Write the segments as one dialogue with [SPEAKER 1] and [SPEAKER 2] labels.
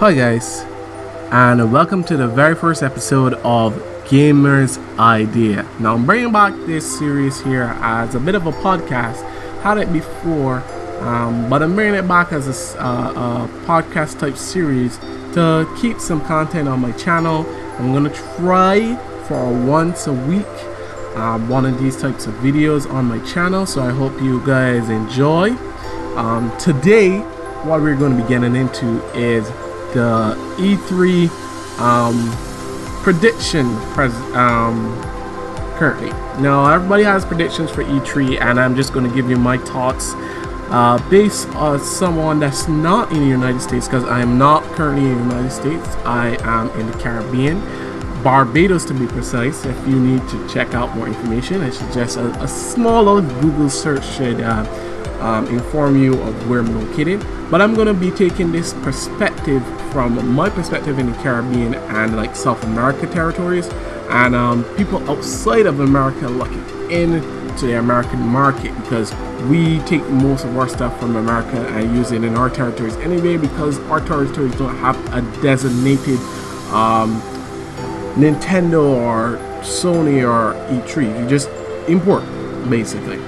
[SPEAKER 1] Hi guys, and welcome to the very first episode of Gamer's Idea. Now I'm bringing back this series here as a bit of a podcast. Had it before, but I'm bringing it back as a podcast type series to keep some content on my channel. I'm gonna try for once a week one of these types of videos on my channel, so I hope you guys enjoy. Today, what we're going to be getting into is the E3 prediction currently. Now everybody has predictions for E3, and I'm just going to give you my thoughts based on someone that's not in the United States, because I am not currently in the United States. I am in the Caribbean, Barbados to be precise. If you need to check out more information, I suggest a small little Google search should inform you of where I'm located. But I'm going to be taking this perspective from my perspective in the Caribbean and like South America territories, and people outside of America looking into the American market, because we take most of our stuff from America and use it in our territories anyway, because our territories don't have a designated Nintendo or Sony or E3. You just import basically.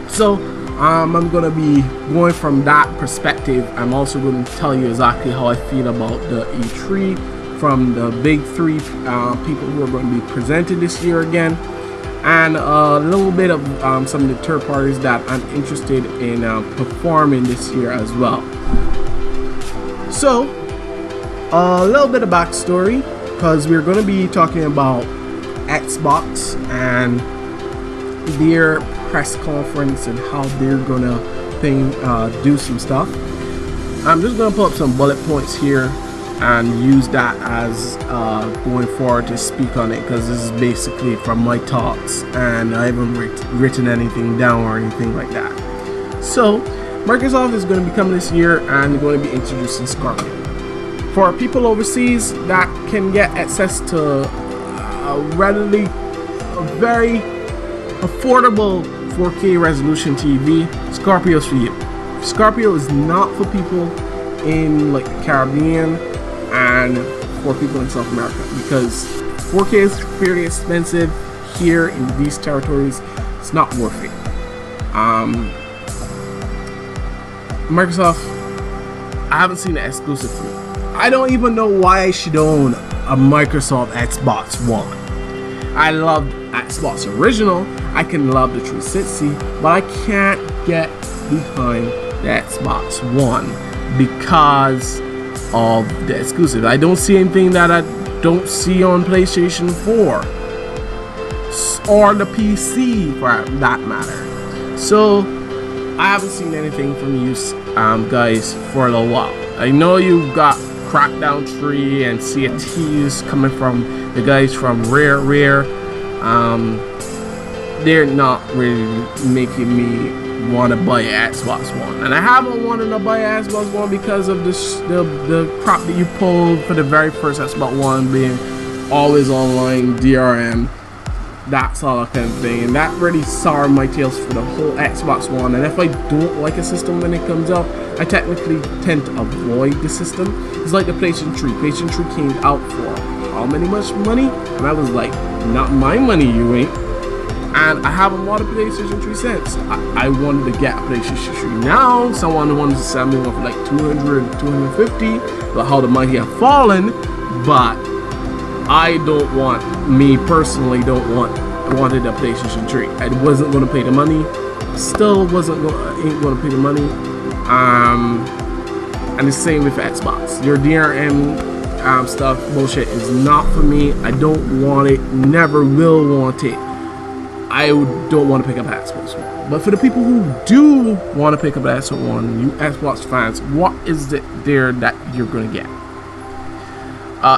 [SPEAKER 1] So I'm going to be going from that perspective. I'm also going to tell you exactly how I feel about the E3 from the big three people who are going to be presented this year again, and a little bit of some of the third parties that I'm interested in performing this year as well. So a little bit of backstory, because we're going to be talking about Xbox and their press conference and how they're gonna do some stuff. I'm just gonna pull up some bullet points here and use that as going forward to speak on it, because this is basically from my thoughts and I haven't written anything down or anything like that. So Microsoft is going to be coming this year and they're going to be introducing Scorpio. For people overseas that can get access to readily a very affordable 4K resolution TV, Scorpio's for you. Scorpio is not for people in like the Caribbean and for people in South America, because 4K is fairly expensive here in these territories. It's not worth it. Microsoft, I haven't seen an exclusive for me. I don't even know why I should own a Microsoft Xbox One. I love Xbox original, I can love the 360, but I can't get behind the Xbox One because of the exclusive. I don't see anything that I don't see on PlayStation 4 or the PC for that matter. So I haven't seen anything from you guys for a little while. I know you've got Crackdown 3 and Sea of Thieves coming from the guys from Rare. They're not really making me want to buy an Xbox One, and I haven't wanted to buy an Xbox One because of the crap that you pulled for the very first Xbox One being always online, DRM, that sort of kind of thing, and that really soured my tails for the whole Xbox One. And if I don't like a system when it comes out, I technically tend to avoid the system. It's like the PlayStation 3. PlayStation 3 came out for how much money? And I was like, not my money, you ain't. And I haven't bought a PlayStation 3 since. I wanted to get a PlayStation 3 now. Someone wanted to sell me one for like 200, 250, but how the money have fallen. But I don't want, me personally wanted a PlayStation 3. I wasn't going to pay the money. Still ain't going to pay the money. And the same with Xbox. Your DRM stuff bullshit is not for me. I don't want it, never will want it. I don't want to pick up Xbox One. But for the people who do want to pick up Xbox One, you Xbox fans, what is it there that you're going to get?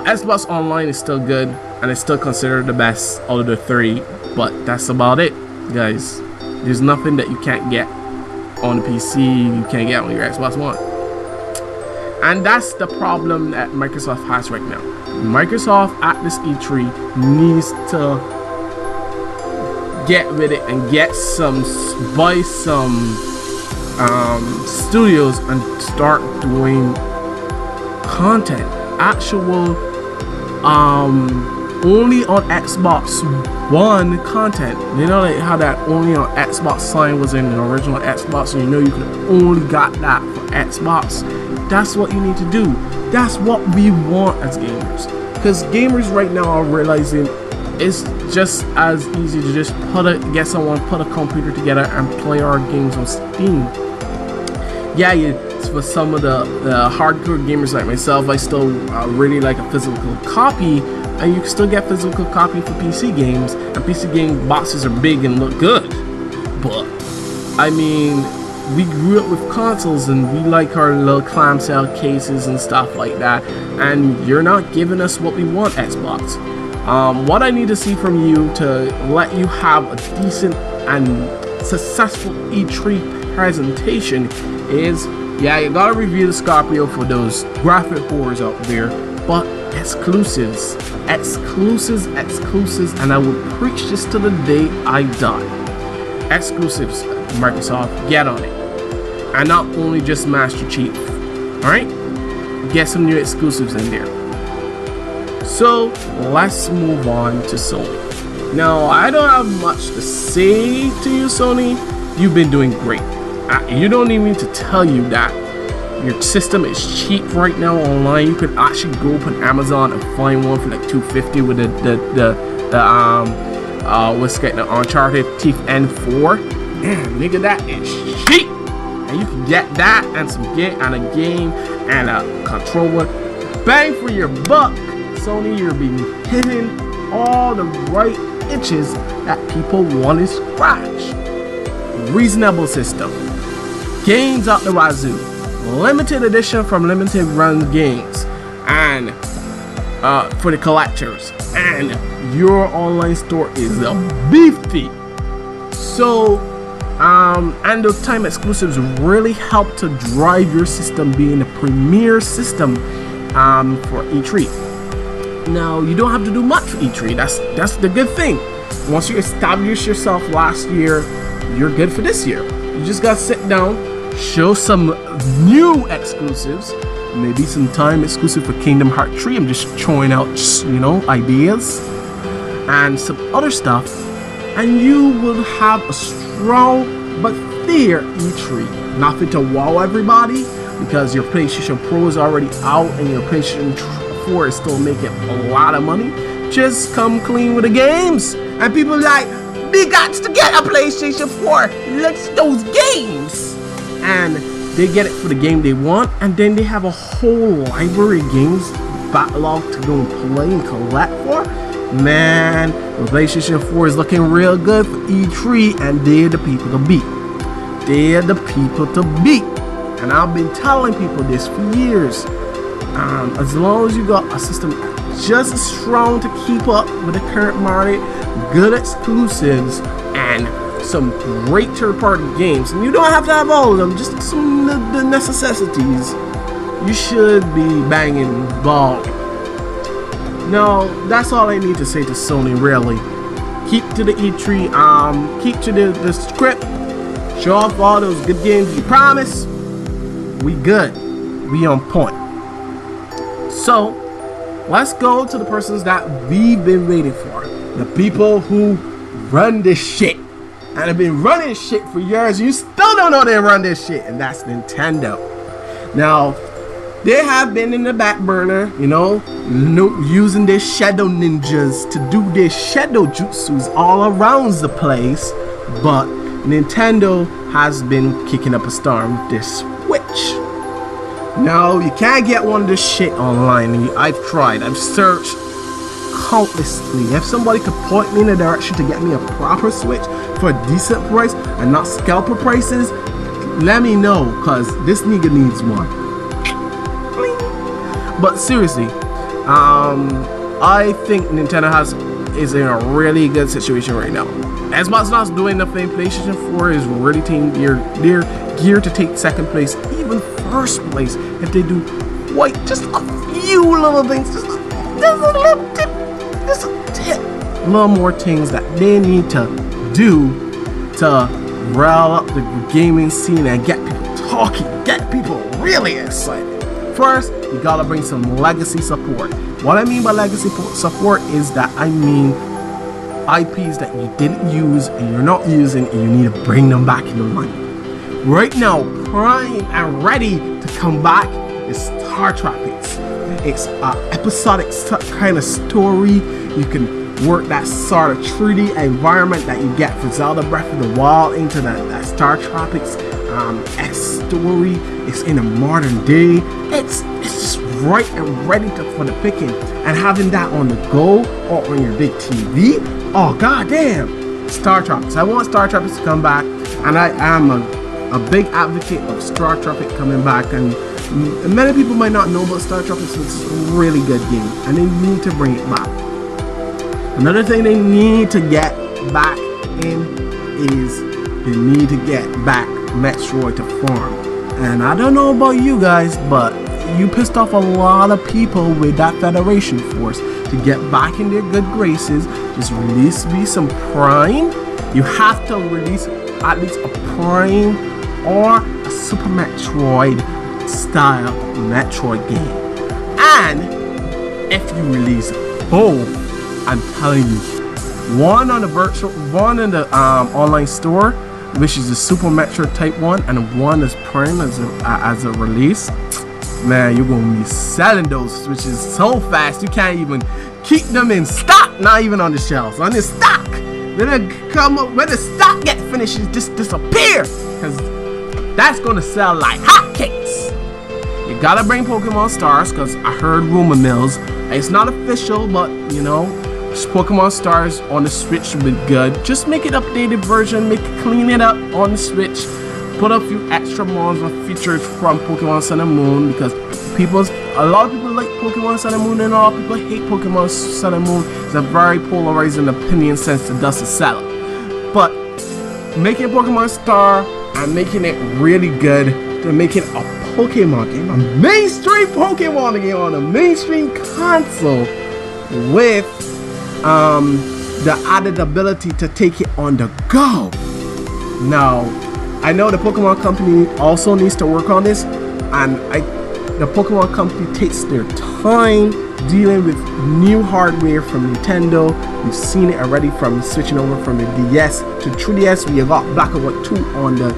[SPEAKER 1] Xbox Online is still good, and it's still considered the best out of the three, but that's about it, guys. There's nothing that you can't get on the PC, you can't get on your Xbox One. And that's the problem that Microsoft has right now. Microsoft at this E3 needs to get with it and buy some studios and start doing content, actual only on Xbox One content. You know, like how that only on Xbox sign was in the original Xbox, and you know you could only got that for Xbox. That's what you need to do. That's what we want as gamers, because gamers right now are realizing it's just as easy to just get someone put a computer together and play our games on Steam. Yeah, for some of the hardcore gamers like myself, I still really like a physical copy, and you can still get physical copy for PC games, and PC game boxes are big and look good. But I mean, we grew up with consoles and we like our little clamshell cases and stuff like that, and you're not giving us what we want, Xbox. What I need to see from you to let you have a decent and successful E3 presentation is, yeah, you gotta review the Scorpio for those graphic horrors out there, but exclusives, and I will preach this to the day I die. Exclusives, Microsoft, get on it. And not only just Master Chief, alright? Get some new exclusives in there. So let's move on to Sony. Now, I don't have much to say to you, Sony. You've been doing great. You don't need me to tell you that your system is cheap right now online. You could actually go up on Amazon and find one for like $250 with the Uncharted Thief N4. Damn, nigga, that is cheap. And you can get that and a game and a controller. Bang for your buck. Sony, you're being hitting all the right itches that people want to scratch. Reasonable system. Games out the wazoo. Limited edition from limited run games. And for the collectors. And your online store is beefy. So, and those time exclusives really help to drive your system being a premier system for E3. Now, you don't have to do much for E3. That's the good thing. Once you establish yourself last year, you're good for this year. You just gotta sit down, show some new exclusives, maybe some time exclusive for Kingdom Hearts 3. I'm just throwing out, ideas and some other stuff, and you will have a strong but fair E3. Nothing to wow everybody, because your PlayStation Pro is already out and your PlayStation 4 is still making a lot of money. Just come clean with the games, and people like, we got to get a PlayStation 4. Let's those games, and they get it for the game they want, and then they have a whole library of games backlog to go and play and collect for. Man, the PlayStation 4 is looking real good for E3, and they're the people to beat. They're the people to beat, and I've been telling people this for years. As long as you got a system just as strong to keep up with the current market, good exclusives, and some great third-party games, and you don't have to have all of them, just some of the necessities, you should be banging ball. No, that's all I need to say to Sony, really. Keep to the E3, keep to the script, show off all those good games you promise. We good, we on point. So, let's go to the persons that we've been waiting for. The people who run this shit. And have been running shit for years. You still don't know they run this shit. And that's Nintendo. Now, they have been in the back burner, using their shadow ninjas to do their shadow jutsus all around the place. But Nintendo has been kicking up a storm with this Switch. No, you can't get one of this shit online. I've tried. I've searched countlessly. If somebody could point me in a direction to get me a proper Switch for a decent price and not scalper prices, let me know, because this nigga needs one. But seriously, I think Nintendo is in a really good situation right now. Xbox not doing nothing. PlayStation 4 is really taking their gear to take second place, even first place, if they do just a few little things, just a little more things that they need to do to rile up the gaming scene and get people talking, get people really excited. first, you gotta bring some legacy support. What I mean by legacy support is that I mean IPs that you didn't use and you're not using, and you need to bring them back in the line. Right now, prime and ready to come back is Star Tropics. It's an episodic kind of story. You can work that sort of 3D environment that you get for Zelda Breath of the Wild into that Star Tropics X story. It's in a modern day. It's just right and ready for the picking. And having that on the go or on your big TV, oh goddamn! Star Tropics. I want Star Tropics to come back, and I am a big advocate of Star Tropics coming back. And many people might not know about Star Tropics. It's a really good game, and they need to bring it back. Another thing they need to get back in is they need to get back Metroid to farm. And I don't know about you guys, but you pissed off a lot of people with that Federation Force. To get back in their good graces, just release me some Prime. You have to release at least a Prime or a Super Metroid style Metroid game. And if you release both, I'm telling you, one on the online store, which is the Super Metroid Type 1, and one is Prime as a release. Man, you're gonna be selling those Switches so fast you can't even keep them in stock. Not even on the shelves, on the stock. Then they come up when the stock get finished, it just disappear, because that's gonna sell like hotcakes. You gotta bring Pokemon Stars, because I heard rumor mills. It's not official, but you know, Pokemon Stars on the Switch would be good. Just make it updated version, clean it up on the Switch. Put a few extra mons and features from Pokemon Sun and Moon, because a lot of people like Pokemon Sun and Moon and a lot of people hate Pokemon Sun and Moon. It's a very polarizing opinion since the dust is settled. But making Pokemon Star and making it really good, to make it a Pokemon game, a mainstream Pokemon game on a mainstream console with the added ability to take it on the go. Now, I know the Pokemon Company also needs to work on this, and the Pokemon Company takes their time dealing with new hardware from Nintendo. We've seen it already from switching over from the DS to 3DS. We got Black and White 2 on the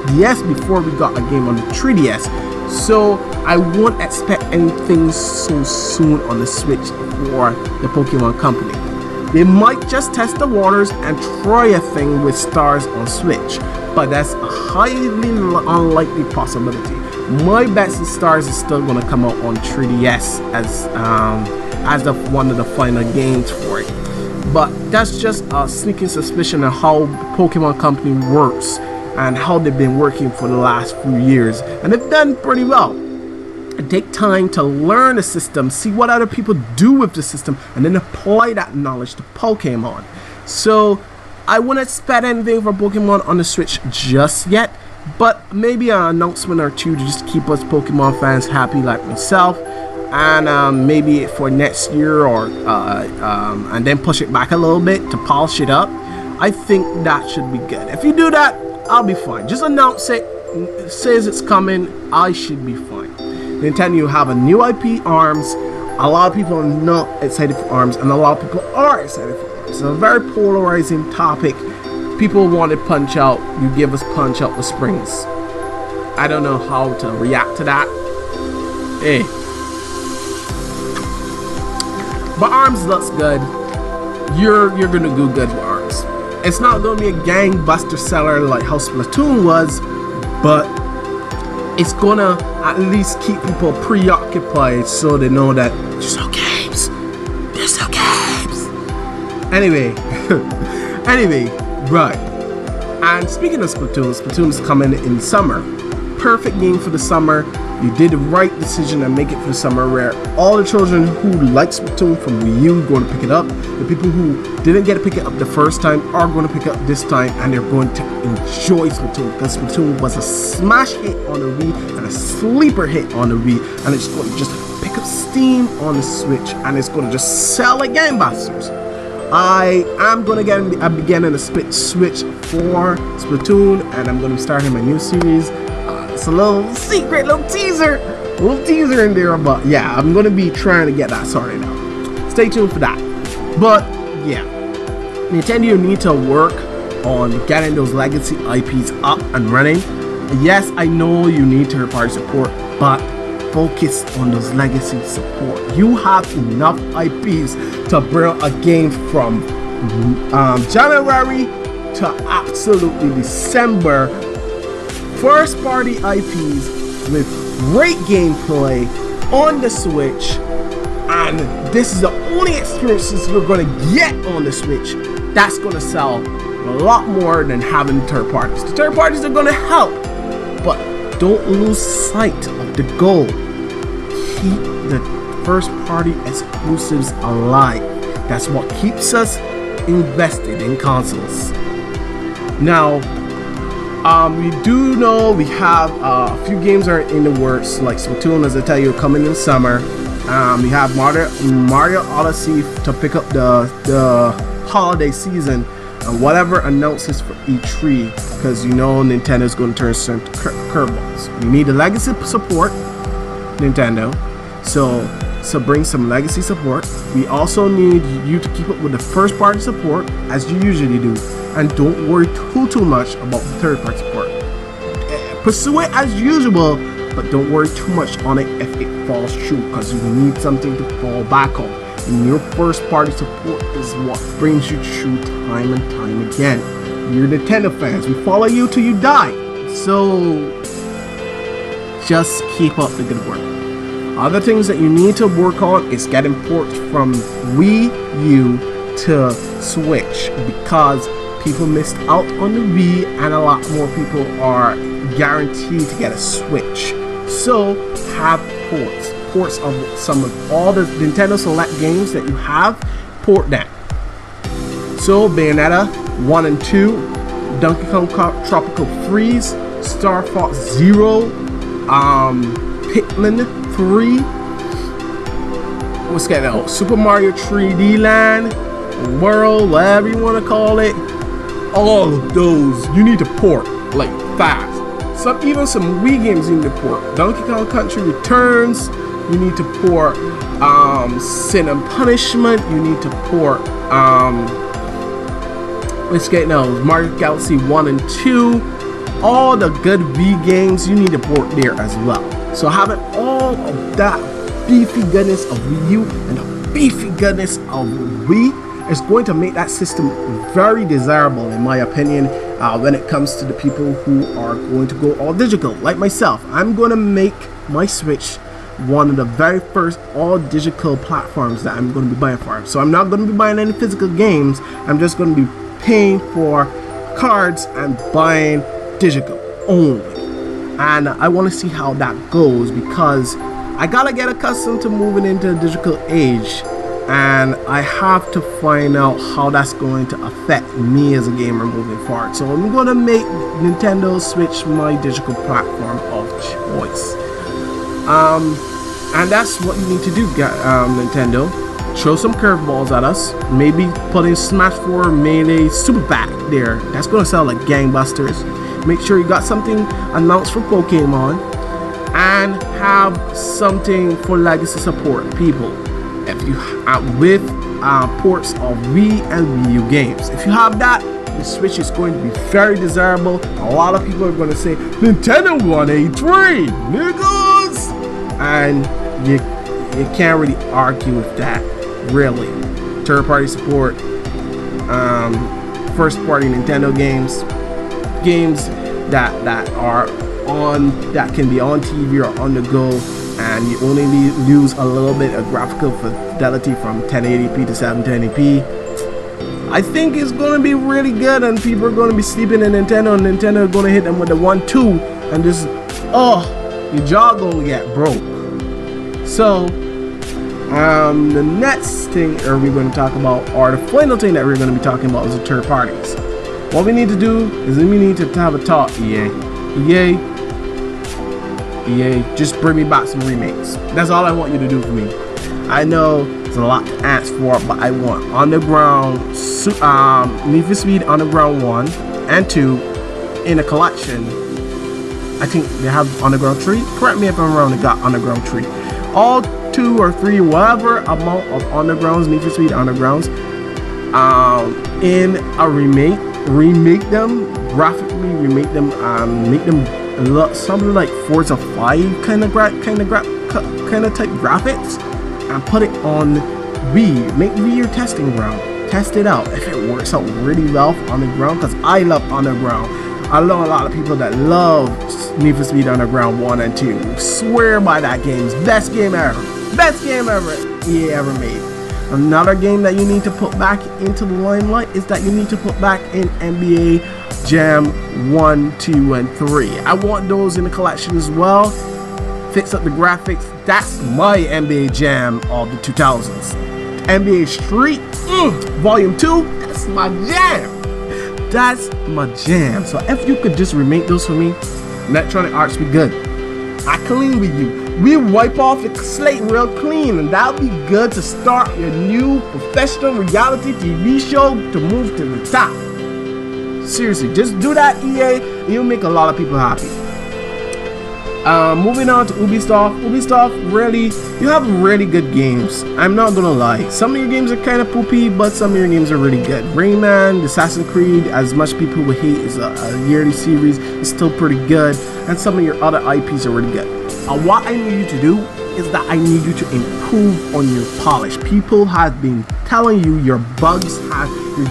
[SPEAKER 1] DS before we got a game on the 3DS. So I won't expect anything so soon on the Switch for the Pokemon Company. They might just test the waters and try a thing with Stars on Switch, but that's a highly unlikely possibility. My bet is Stars is still going to come out on 3DS as one of the final games for it. But that's just a sneaking suspicion of how Pokemon Company works and how they've been working for the last few years, and they've done pretty well. Take time to learn the system, see what other people do with the system, and then apply that knowledge to Pokemon. So I wouldn't expect anything from Pokemon on the Switch just yet, but maybe an announcement or two to just keep us Pokemon fans happy like myself, and maybe for next year, or and then push it back a little bit to polish it up. I think that should be good. If you do that, I'll be fine. Just announce it, says it's coming, I should be fine. Nintendo have a new IP, ARMS. A lot of people are not excited for ARMS, and a lot of people are excited for ARMS. It's a very polarizing topic. People wanted Punch Out, you give us Punch Out with Springs. I don't know how to react to that. Hey. But ARMS looks good. You're gonna do good with ARMS. It's not gonna be a gangbuster seller like how Splatoon was, but it's gonna at least keep people preoccupied so they know that there's no games. There's no games. Anyway, right. And speaking of Splatoon is coming in summer. Perfect game for the summer. You did the right decision and make it for the summer, where all the children who like Splatoon from Wii U are going to pick it up. The people who didn't get to pick it up the first time are going to pick it up this time, and they're going to enjoy Splatoon, because Splatoon was a smash hit on the Wii and a sleeper hit on the Wii, and it's going to just pick up steam on the Switch, and it's going to just sell like gangbusters. I am going to begin a split Switch for Splatoon, and I'm going to be starting my new series. It's a little secret, little teaser A little teaser in there, but yeah, I'm gonna be trying to get that sorted out. Stay tuned for that. But yeah, Nintendo need to work on getting those legacy IPs up and running. Yes, I know you need third-party support, but focus on those legacy support. You have enough IPs to bring a game from January to absolutely December. First-party IPs with great gameplay on the Switch, and this is the only experiences you're going to get on the Switch. That's going to sell a lot more than having third parties. The third parties are going to help, but don't lose sight of the goal. Keep the first party exclusives alive. That's what keeps us invested in consoles. Now, we do know we have a few games are in the works, like Splatoon, as I tell you, coming in summer. We have Mario Odyssey to pick up the holiday season, and whatever announces for E3, because you know Nintendo's going to turn some curveballs. We need the legacy support, Nintendo. So bring some legacy support. We also need you to keep up with the first party support as you usually do, and don't worry too much about the third party support. Pursue it as usual, but don't worry too much on it if it falls through, because you need something to fall back on. And your first party support is what brings you through time and time again. You're Nintendo fans. We follow you till you die. So just keep up the good work. Other things that you need to work on is getting ports from Wii U to Switch, because people missed out on the Wii and a lot more people are guaranteed to get a Switch. So have ports of some of all the Nintendo Select games that you have, port them. So Bayonetta 1 and 2, Donkey Kong Tropical Freeze, Star Fox Zero, Pikmin 3, what's getting out? Super Mario 3D Land, World, whatever you want to call it. All of those you need to port like fast. Even some Wii games you need to port. Donkey Kong Country Returns, you need to port. Sin and Punishment, you need to port. Let's get now Mario Galaxy 1 and 2. All the good Wii games you need to port there as well. So having all of that beefy goodness of Wii U and the beefy goodness of Wii is going to make that system very desirable, in my opinion, when it comes to the people who are going to go all digital, like myself. I'm going to make my Switch one of the very first all digital platforms that I'm going to be buying for. So I'm not going to be buying any physical games. I'm just going to be paying for cards and buying digital only. And I want to see how that goes, because I gotta get accustomed to moving into the digital age, and I have to find out how that's going to affect me as a gamer moving forward. So I'm going to make Nintendo Switch my digital platform of choice. And that's what you need to do, Nintendo. Throw some curveballs at us. Maybe put in Smash 4 Melee Super Pack there. That's going to sell like gangbusters. Make sure you got something announced for Pokemon, and have something for legacy support, people. If you with ports of Wii and Wii U games, if you have that, the Switch is going to be very desirable. A lot of people are going to say Nintendo won A3, niggas, and you can't really argue with that. Really, third-party support, first-party Nintendo games that are on, that can be on TV or on the go, and you only lose a little bit of graphical fidelity from 1080p to 720p. I think it's going to be really good, and people are going to be sleeping in Nintendo, and Nintendo are going to hit them with the 1-2, and just, your jaw going to get broke. So the next thing we're going to talk about, or the final thing that we're going to be talking about, is the third parties. What we need to do is we need to have a talk. EA, just bring me back some remakes. That's all I want you to do for me. I know it's a lot to ask for, but I want Underground, Need for Speed Underground 1 and 2 in a collection I think they have Underground 3. Correct me if I'm wrong, they got Underground 3. All 2 or 3, whatever amount of Undergrounds, Need for Speed Undergrounds, in a remake them, graphically remake them, make them look something like Forza 5 kind of type graphics, and put it on Wii. Make Wii your testing ground. Test it out. If it works out really well for Underground, because I love Underground. I know a lot of people that love Need for Speed Underground 1 and 2. Swear by that game's best game ever. Best game ever EA ever made. Another game that you need to put back into the limelight is that you need to put back in NBA Jam 1, 2, and 3. I want those in the collection as well. Fix up the graphics. That's my NBA Jam of the 2000s. NBA Street Volume 2, that's my jam. That's my jam. So if you could just remake those for me, Electronic Arts be good. I clean with you. We wipe off the slate real clean, and that'll be good to start your new professional reality TV show to move to the top. Seriously, just do that, EA, and you'll make a lot of people happy. Moving on to Ubisoft. Ubisoft, really, you have really good games. I'm not gonna lie. Some of your games are kind of poopy, but some of your games are really good. Rayman, Assassin's Creed, as much people would hate, is a yearly series. It's still pretty good, and some of your other IPs are really good. What I need you to do is that I need you to improve on your polish. People have been telling you your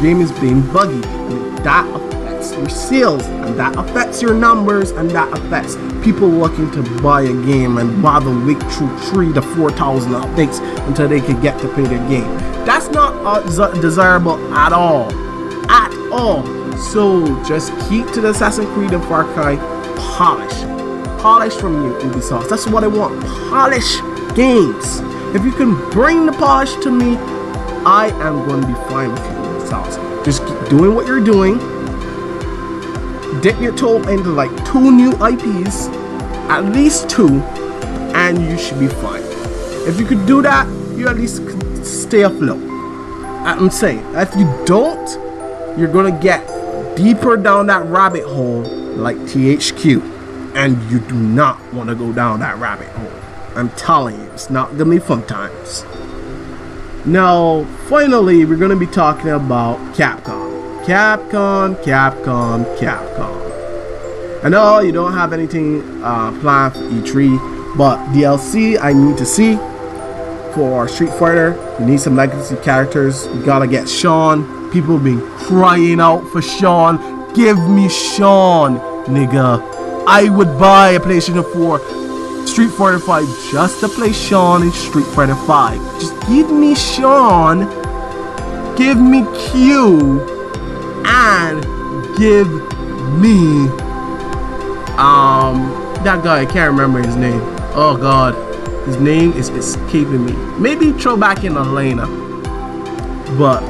[SPEAKER 1] game is being buggy, and that affects your sales, and that affects your numbers, and that affects people looking to buy a game and bother wait through 3,000 to 4,000 updates until they can get to play their game. That's not desirable at all. At all. So just keep to the Assassin's Creed and Far Cry polish. Polish from you, Ubisoft. That's what I want. Polish games. If you can bring the polish to me, I am going to be fine with you, Ubisoft. Just keep doing what you're doing. Dip your toe into like 2 new IPs, at least 2, and you should be fine. If you could do that, you at least could stay afloat. I'm saying, if you don't, you're gonna get deeper down that rabbit hole like THQ, and you do not want to go down that rabbit hole. I'm telling you, it's not gonna be fun times. Now, finally, we're gonna be talking about Capcom. Capcom. I know you don't have anything planned for E3, but DLC I need to see for Street Fighter. We need some legacy characters. We gotta get Sean. People have been crying out for Sean. Give me Sean, nigga. I would buy a PlayStation 4 Street Fighter 5 just to play Sean in Street Fighter 5. Just give me Sean, give me Q, and give me that guy. I can't remember his name. Oh god, his name is escaping me. Maybe throw back in Elena, but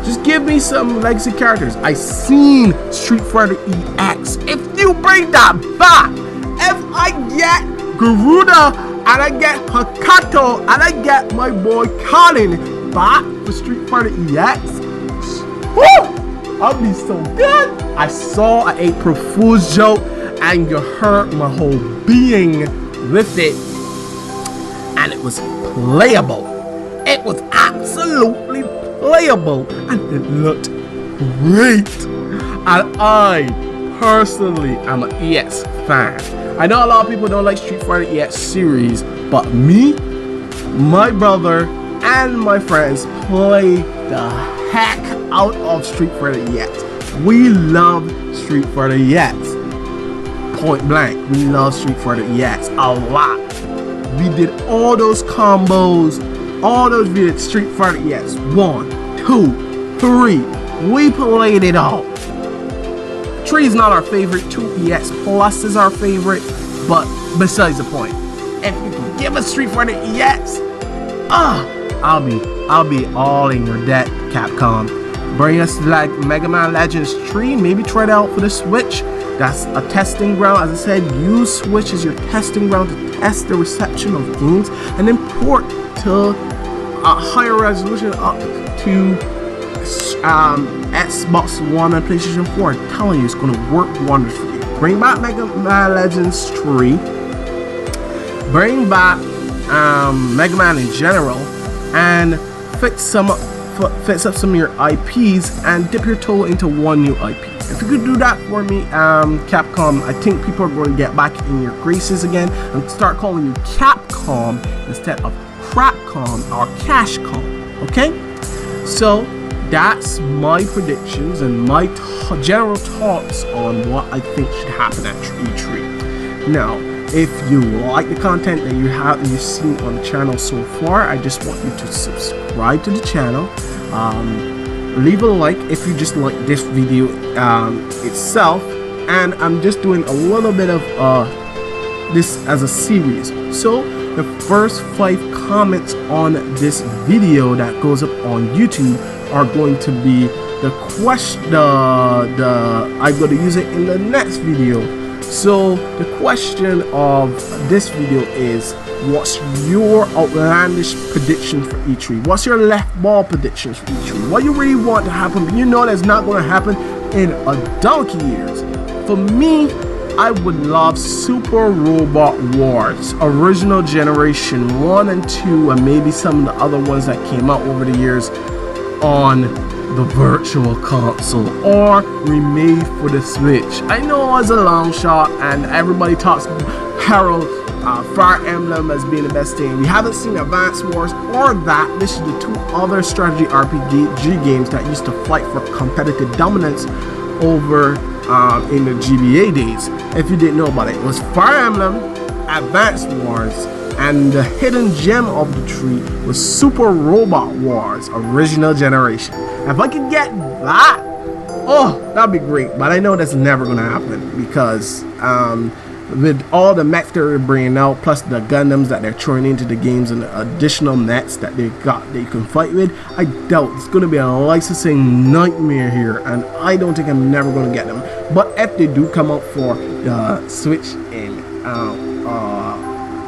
[SPEAKER 1] just give me some legacy characters. I seen Street Fighter EX. If you bring that back, if I get Garuda and I get Hakato and I get my boy Colin back for Street Fighter EX, woo! I'll be so good. I saw an April Fool's joke and you hurt my whole being with it, and it was playable. It was absolutely playable, and it looked great. And I personally am an EX fan. I know a lot of people don't like Street Fighter EX series, but me, my brother, and my friends play the heck out of Street Fighter EX. We love Street Fighter EX. Point blank, we love Street Fighter EX a lot. We did all those combos, all those videos. Street Fighter EX 1, 2, 3. We played it all. 3 is not our favorite. 2 EX Plus is our favorite. But besides the point, if you can give us Street Fighter EX, I'll be all in your debt, Capcom. Bring us like Mega Man Legends 3. Maybe try it out for the Switch. That's a testing ground. As I said, use Switch as your testing ground to test the reception of games, and then port to a higher resolution up to Xbox One and PlayStation 4. I'm telling you, it's going to work wonders for you. bring back Mega Man Legends 3, bring back Mega Man in general, and fix up some of your IPs and dip your toe into one new IP. If you could do that for me, Capcom, I think people are going to get back in your graces again and start calling you Capcom instead of Crapcom or Cashcom. Okay? So that's my predictions and my general thoughts on what I think should happen at E3. Now, if you like the content that you've seen on the channel so far, I just want you to subscribe to the channel. Leave a like if you just like this video itself, and I'm just doing a little bit of this as a series. So the first 5 comments on this video that goes up on YouTube are going to be the question. I'm going to use it in the next video. So the question of this video is, what's your outlandish prediction for E3? What's your left ball predictions for E3? What you really want to happen, but you know that's not going to happen in a donkey years. For me, I would love Super Robot Wars, original generation 1 and 2, and maybe some of the other ones that came out over the years on the virtual console, or remade for the Switch. I know it's a long shot and everybody talks Harold Fire Emblem as being the best thing. We haven't seen Advance Wars or that. This is the 2 other strategy RPG games that used to fight for competitive dominance over in the GBA days. If you didn't know about it, it was Fire Emblem, Advance Wars, and the hidden gem of the tree was Super Robot Wars, original generation. If I could get that, oh, that'd be great. But I know that's never gonna happen because with all the mechs they're bringing out, plus the Gundams that they're throwing into the games and the additional mechs that they got that you can fight with, I doubt it's gonna be a licensing nightmare here, and I don't think I'm never gonna get them. But if they do come out for the Switch in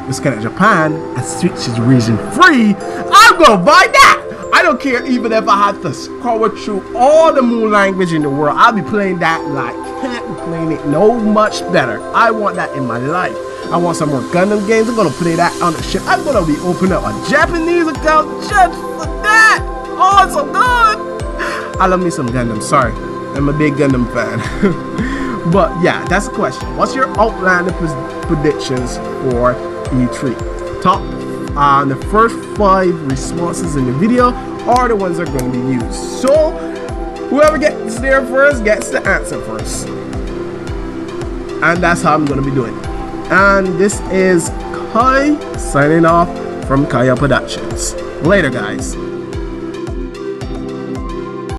[SPEAKER 1] this kind of Japan, and Switch is region free, I'm gonna buy that. I don't care even if I have to scroll through all the moon language in the world. I'll be playing that like can't be playing it no much better. I want that in my life. I want some more Gundam games. I'm gonna play that on the ship. I'm gonna be opening up a Japanese account just for that. Oh, it's so good. I love me some Gundam. Sorry, I'm a big Gundam fan. But yeah, that's the question. What's your outlandish predictions for E3? Top the first 5 responses in the video are the ones that are going to be used. So whoever gets there first gets the answer first, and that's how I'm going to be doing it. And this is Kai signing off from Kaya Productions. Later, guys.